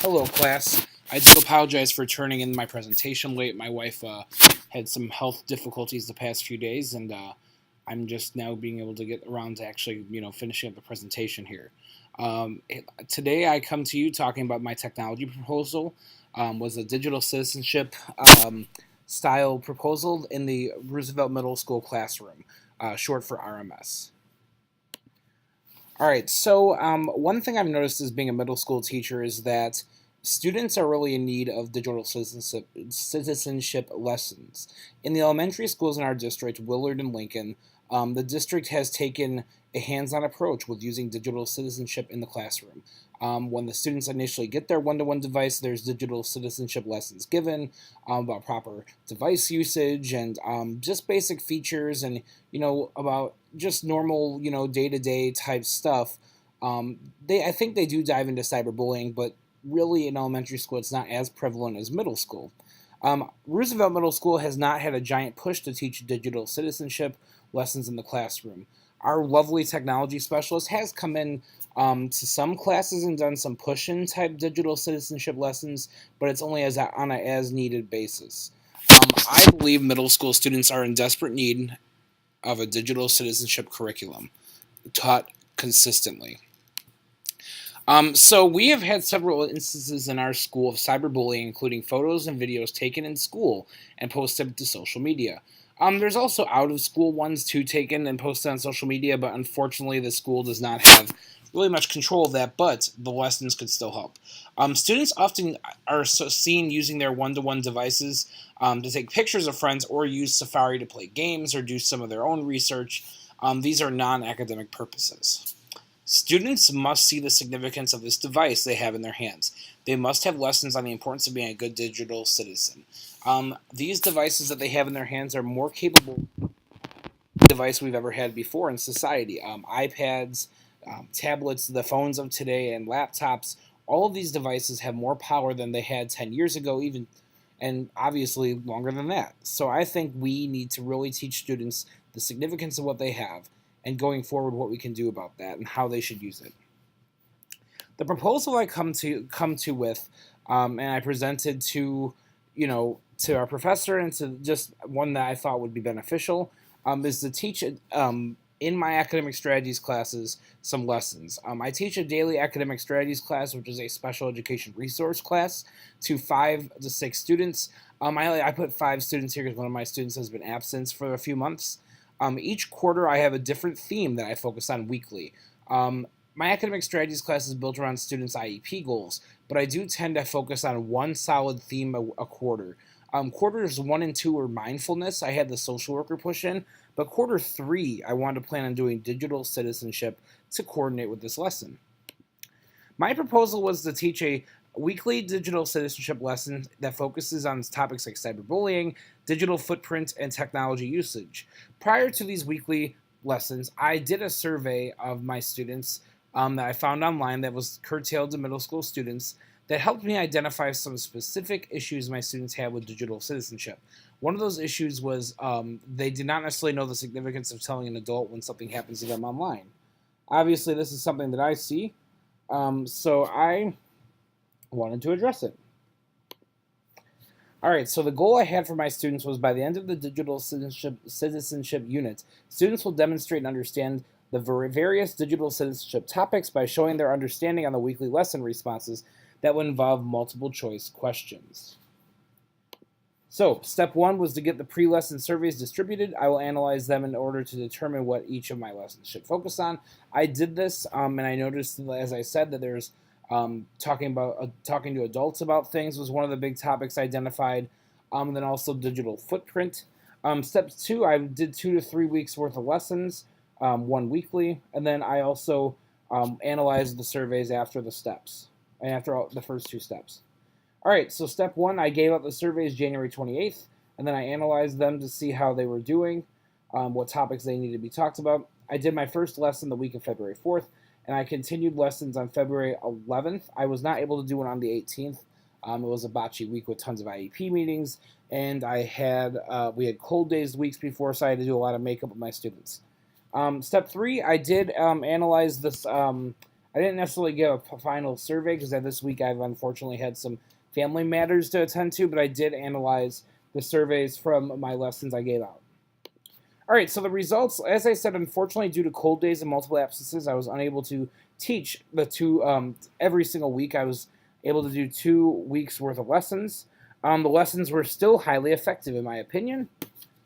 Hello, class. I do apologize for turning in my presentation late. My wife had some health difficulties the past few days, and I'm just now being able to get around to actually, finishing up the presentation here. Today, I come to you talking about my technology proposal. Was a digital citizenship style proposal in the Roosevelt Middle School classroom, short for RMS. All right. So one thing I've noticed as being a middle school teacher is that students are really in need of digital citizenship lessons. In the elementary schools in our district, Willard and Lincoln, the district has taken a hands-on approach with using digital citizenship in the classroom. When the students initially get their one-to-one device, there's digital citizenship lessons given about proper device usage and just basic features and about just normal day-to-day type stuff. I think they do dive into cyberbullying, but really in elementary school it's not as prevalent as middle school. Roosevelt Middle School has not had a giant push to teach digital citizenship lessons in the classroom. Our lovely technology specialist has come in to some classes and done some push-in type digital citizenship lessons, but it's only on an as-needed basis. I believe middle school students are in desperate need of a digital citizenship curriculum taught consistently. So we have had several instances in our school of cyberbullying, including photos and videos taken in school and posted to social media. There's also out-of-school ones too taken and posted on social media, but unfortunately the school does not have really much control of that, but the lessons could still help. Students often are seen using their one-to-one devices to take pictures of friends or use Safari to play games or do some of their own research. These are non-academic purposes. Students must see the significance of this device they have in their hands. They must have lessons on the importance of being a good digital citizen. These devices that they have in their hands are more capable device we've ever had before in society. iPads, tablets, the phones of today, and laptops. All of these devices have more power than they had 10 years ago, even, and obviously longer than that. So I think we need to really teach students the significance of what they have and going forward what we can do about that and how they should use it. The proposal I come to with, and I presented to our professor and to just one that I thought would be beneficial, is to teach in my academic strategies classes some lessons. I teach a daily academic strategies class, which is a special education resource class, to 5 to 6 students. I put 5 students here because one of my students has been absent for a few months. Each quarter, I have a different theme that I focus on weekly. My academic strategies class is built around students' IEP goals, but I do tend to focus on one solid theme a quarter. Quarters 1 and 2 are mindfulness. I had the social worker push in, but quarter 3, I wanted to plan on doing digital citizenship to coordinate with this lesson. My proposal was to teach a weekly digital citizenship lesson that focuses on topics like cyberbullying, digital footprint, and technology usage. Prior to these weekly lessons, I did a survey of my students that I found online that was curtailed to middle school students that helped me identify some specific issues my students had with digital citizenship. One of those issues was they did not necessarily know the significance of telling an adult when something happens to them online. Obviously, this is something that I see, so I wanted to address it. All right, so the goal I had for my students was by the end of the digital citizenship unit, students will demonstrate and understand the various digital citizenship topics by showing their understanding on the weekly lesson responses that would involve multiple choice questions. So, step 1 was to get the pre-lesson surveys distributed. I will analyze them in order to determine what each of my lessons should focus on. I did this, and I noticed, as I said, that there's talking to adults about things was one of the big topics identified. And then also digital footprint. Step 2, I did 2 to 3 weeks worth of lessons, one weekly, and then I also analyzed the surveys after the steps and after the first 2 steps. All right, so step 1, I gave out the surveys January 28th, and then I analyzed them to see how they were doing, what topics they needed to be talked about. I did my first lesson the week of February 4th, and I continued lessons on February 11th. I was not able to do it on the 18th. It was a botchy week with tons of IEP meetings, and we had cold days weeks before, so I had to do a lot of makeup with my students. Step 3, I did analyze this I didn't necessarily give a final survey because this week I've unfortunately had some family matters to attend to, but I did analyze the surveys from my lessons I gave out. All right, so the results, as I said, unfortunately, due to cold days and multiple absences, I was unable to teach every single week. I was able to do 2 weeks worth of lessons. The lessons were still highly effective, in my opinion,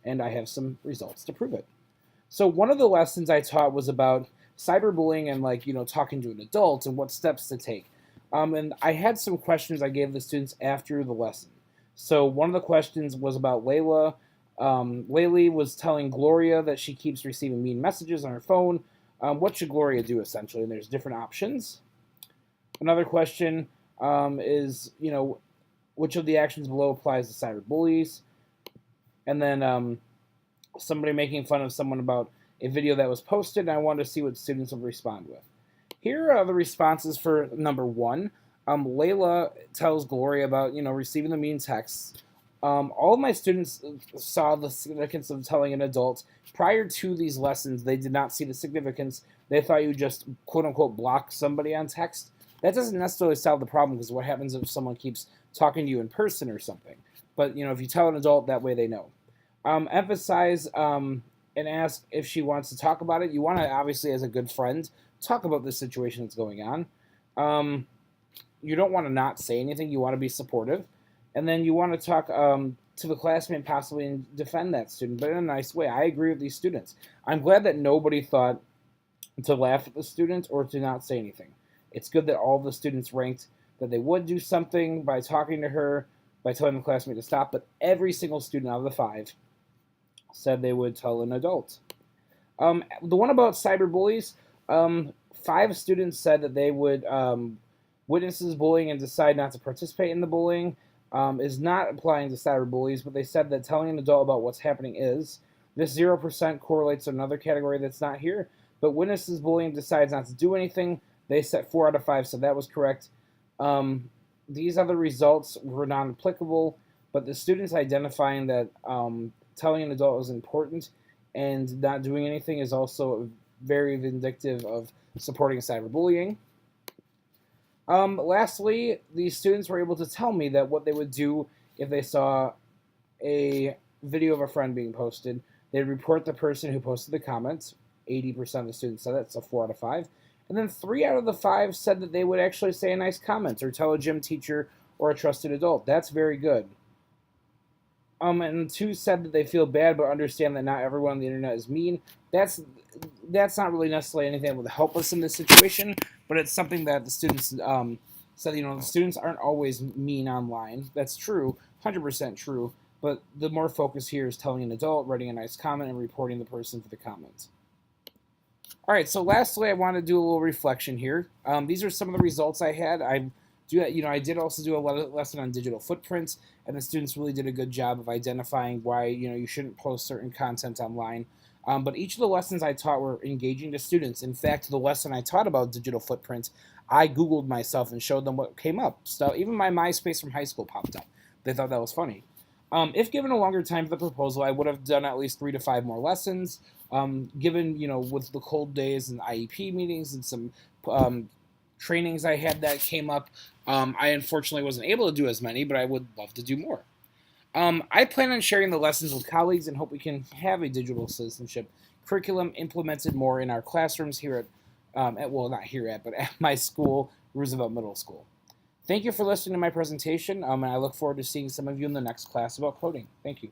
and I have some results to prove it. So one of the lessons I taught was about cyberbullying and talking to an adult and what steps to take. And I had some questions I gave the students after the lesson. So one of the questions was about Layla. Laylee was telling Gloria that she keeps receiving mean messages on her phone. What should Gloria do, essentially? And there's different options. Another question is, which of the actions below applies to cyberbullies? And then somebody making fun of someone about a video that was posted, and I wanted to see what students would respond with. Here are the responses for number 1. Layla tells Gloria about, receiving the mean texts. All of my students saw the significance of telling an adult. Prior to these lessons, they did not see the significance. They thought you just, quote-unquote, block somebody on text. That doesn't necessarily solve the problem, because what happens if someone keeps talking to you in person or something? But, if you tell an adult, that way they know. Emphasize and ask if she wants to talk about it. You want to, obviously, as a good friend, talk about the situation that's going on. You don't want to not say anything. You want to be supportive. And then you want to talk to the classmate possibly and defend that student, but in a nice way. I agree with these students. I'm glad that nobody thought to laugh at the student or to not say anything. It's good that all the students ranked that they would do something by talking to her, by telling the classmate to stop, but every single student out of the 5 said they would tell an adult. The one about cyberbullies, 5 students said that they would witness bullying and decide not to participate in the bullying. Is not applying to cyberbullies, but they said that telling an adult about what's happening is. This 0% correlates to another category that's not here, but witnesses bullying and decides not to do anything. They said 4 out of 5, so that was correct. These other results were non-applicable, but the students identifying that telling an adult is important and not doing anything is also very vindictive of supporting cyberbullying. Lastly, these students were able to tell me that what they would do if they saw a video of a friend being posted. They'd report the person who posted the comments. 80% of the students said that, so 4 out of 5. And then 3 out of the 5 said that they would actually say a nice comment or tell a gym teacher or a trusted adult. That's very good. And 2 said that they feel bad but understand that not everyone on the internet is mean. That's not really necessarily anything that would help us in this situation, but it's something that the students said, the students aren't always mean online. That's true, 100% true, but the more focus here is telling an adult, writing a nice comment, and reporting the person for the comment. All right, so lastly, I want to do a little reflection here. These are some of the results I had. I did also do a lesson on digital footprints, and the students really did a good job of identifying why you shouldn't post certain content online. But each of the lessons I taught were engaging to students. In fact, the lesson I taught about digital footprints, I Googled myself and showed them what came up. So even my MySpace from high school popped up. They thought that was funny. If given a longer time for the proposal, I would have done at least 3 to 5 more lessons. Given, with the cold days and IEP meetings and some trainings I had that came up, I unfortunately wasn't able to do as many, but I would love to do more. I plan on sharing the lessons with colleagues and hope we can have a digital citizenship curriculum implemented more in our classrooms here at my school, Roosevelt Middle School. Thank you for listening to my presentation, and I look forward to seeing some of you in the next class about coding. Thank you.